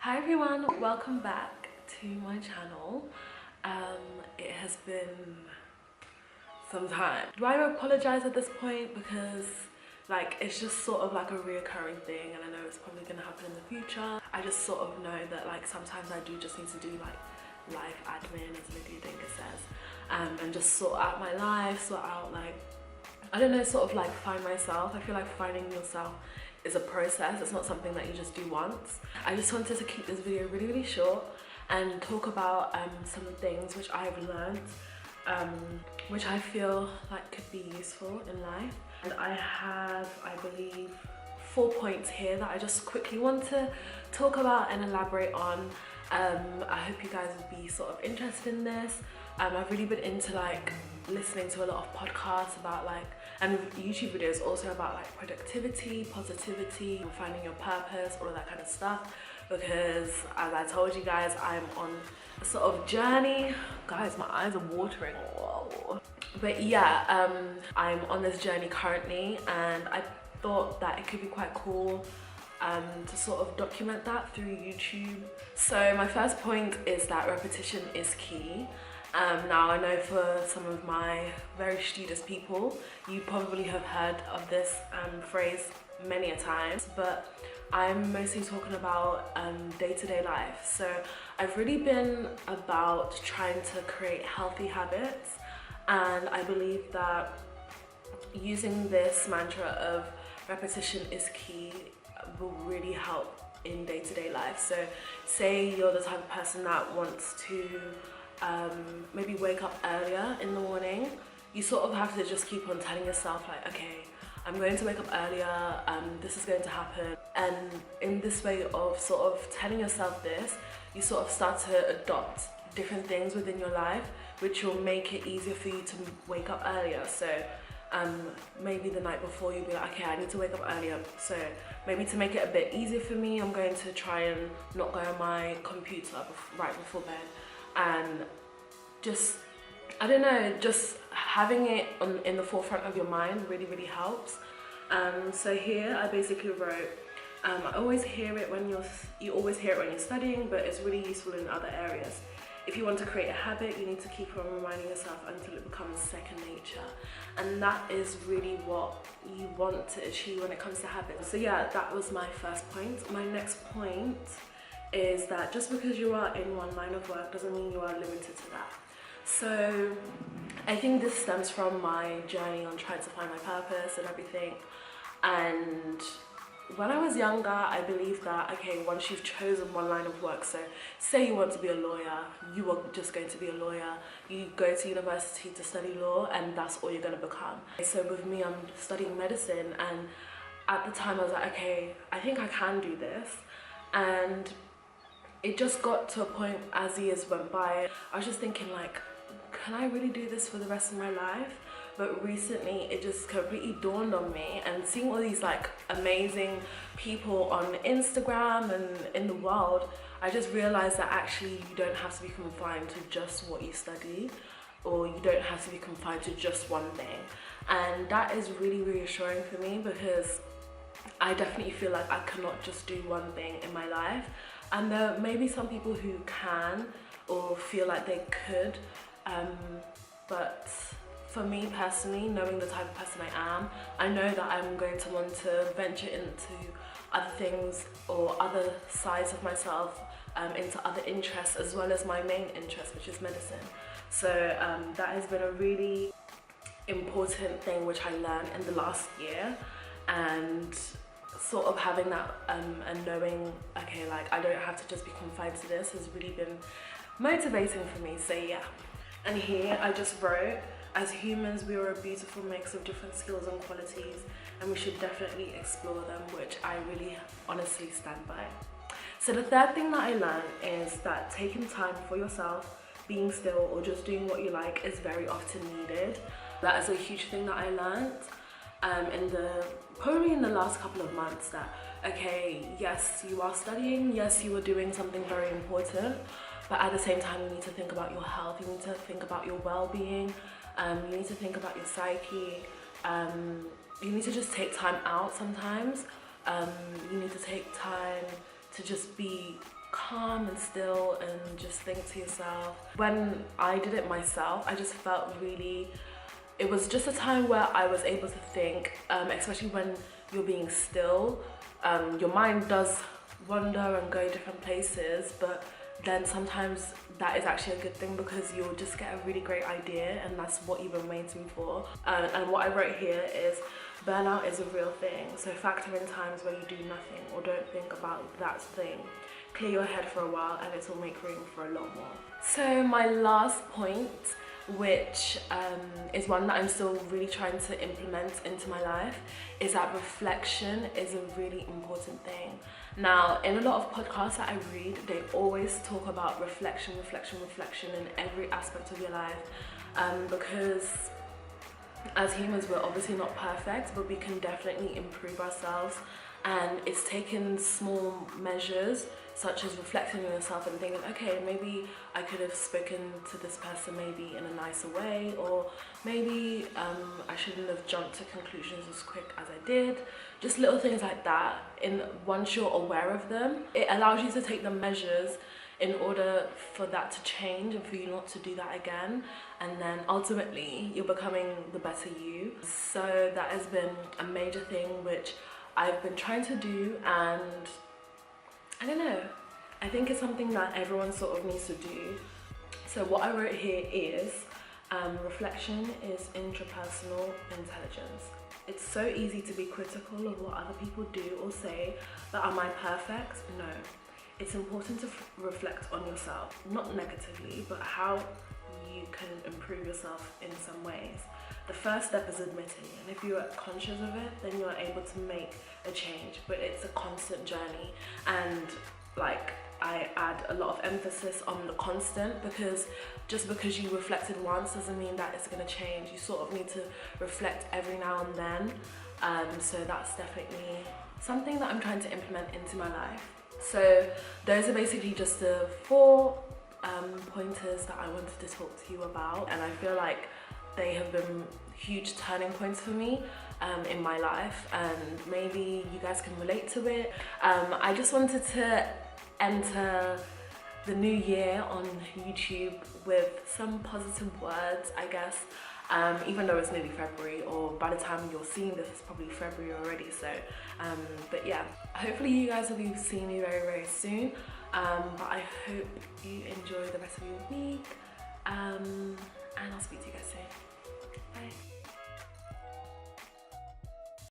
Hi everyone, welcome back to my channel. It has been some time. Do I apologize at this point because it's just sort of like a reoccurring thing, and I know it's probably gonna happen in the future. I just sort of know that sometimes I do just need to do life admin, as Lydia Dinker says, and just sort out my life, sort out I don't know, sort of find myself. I feel like finding yourself is a process. It's not something that you just do once. I just wanted to keep this video really short and talk about some things which I've learned, which I feel like could be useful in life. And I have, I believe, 4 points here that I just quickly want to talk about and elaborate on. I hope you guys would be sort of interested in this. I've really been into listening to a lot of podcasts about and YouTube videos also about productivity, positivity, finding your purpose, all of that kind of stuff, because as I told you guys, I'm on a sort of journey. Guys, my eyes are watering. Whoa. But yeah, I'm on this journey currently, and I thought that it could be quite cool to sort of document that through YouTube. So my first point is that repetition is key. Now I know for some of my very studious people, you probably have heard of this phrase many a times, but I'm mostly talking about day-to-day life. So I've really been about trying to create healthy habits, and I believe that using this mantra of repetition is key will really help in day-to-day life. So say you're the type of person that wants to maybe wake up earlier in the morning, you sort of have to just keep on telling yourself okay, I'm going to wake up earlier, this is going to happen. And in this way of sort of telling yourself this, you sort of start to adopt different things within your life which will make it easier for you to wake up earlier. So maybe the night before you'll be like, okay, I need to wake up earlier, so maybe to make it a bit easier for me, I'm going to try and not go on my computer right before bed. And just, I don't know, just having it in the forefront of your mind really helps. So here I basically wrote, I always hear it when you always hear it when you're studying, but it's really useful in other areas. If you want to create a habit, you need to keep on reminding yourself until it becomes second nature. And that is really what you want to achieve when it comes to habits. So yeah, that was my first point. My next point is that just because you are in one line of work doesn't mean you are limited to that. So I think this stems from my journey on trying to find my purpose and everything. And when I was younger, I believed that, okay, once you've chosen one line of work, so say you want to be a lawyer, you are just going to be a lawyer. You go to university to study law, and that's all you're going to become. So with me, I'm studying medicine, and at the time I was like, okay, I think I can do this. And it just got to a point as years went by, I was just thinking can I really do this for the rest of my life? But recently it just completely dawned on me, and seeing all these amazing people on Instagram and in the world, I just realized that actually you don't have to be confined to just what you study, or you don't have to be confined to just one thing. And that is really reassuring for me, because I definitely feel like I cannot just do one thing in my life. And there may be some people who can or feel like they could, but for me personally, knowing the type of person I am, I know that I'm going to want to venture into other things or other sides of myself, into other interests as well as my main interest, which is medicine. So that has been a really important thing which I learned in the last year, and sort of having that and knowing, okay, I don't have to just be confined to this has really been motivating for me. So yeah. And here I just wrote, as humans we are a beautiful mix of different skills and qualities, and we should definitely explore them, which I really honestly stand by. So the third thing that I learned is that taking time for yourself, being still, or just doing what you like is very often needed. That is a huge thing that I learned probably in the last couple of months, that okay, yes, you are studying, yes, you are doing something very important, but at the same time you need to think about your health, you need to think about your well-being, you need to think about your psyche, you need to just take time out sometimes, you need to take time to just be calm and still and just think to yourself. When I did it myself, I just felt really, it was just a time where I was able to think, especially when you're being still. Your mind does wander and go different places, but then sometimes that is actually a good thing because you'll just get a really great idea, and that's what you've been waiting for. And what I wrote here is, burnout is a real thing, so factor in times where you do nothing or don't think about that thing. Clear your head for a while and it will make room for a lot more. So my last point, which is one that I'm still really trying to implement into my life, is that reflection is a really important thing. Now, in a lot of podcasts that I read, they always talk about reflection in every aspect of your life, because as humans, we're obviously not perfect, but we can definitely improve ourselves. And it's taking small measures, such as reflecting on yourself and thinking, okay, maybe I could have spoken to this person maybe in a nicer way, or maybe I shouldn't have jumped to conclusions as quick as I did. Just little things like that. Once you're aware of them, it allows you to take the measures in order for that to change and for you not to do that again. And then ultimately, you're becoming the better you. So that has been a major thing which I've been trying to do, and I don't know, I think it's something that everyone sort of needs to do. So what I wrote here is, reflection is intrapersonal intelligence. It's so easy to be critical of what other people do or say, but am I perfect? No. It's important to reflect on yourself, not negatively, but how you can improve yourself in some ways. The first step is admitting, and if you're conscious of it, then you're able to make a change, but it's a constant journey. And like, I add a lot of emphasis on the constant, because just because you reflected once doesn't mean that it's going to change. You sort of need to reflect every now and then. So that's definitely something that I'm trying to implement into my life. So those are basically just the 4 pointers that I wanted to talk to you about, and I feel like they have been huge turning points for me in my life, and maybe you guys can relate to it. I just wanted to enter the new year on YouTube with some positive words, I guess, even though it's nearly February, or by the time you're seeing this, it's probably February already. So but yeah, hopefully you guys will be seeing me very, very soon. But I hope you enjoy the rest of your week, and I'll speak to you guys soon. Bye.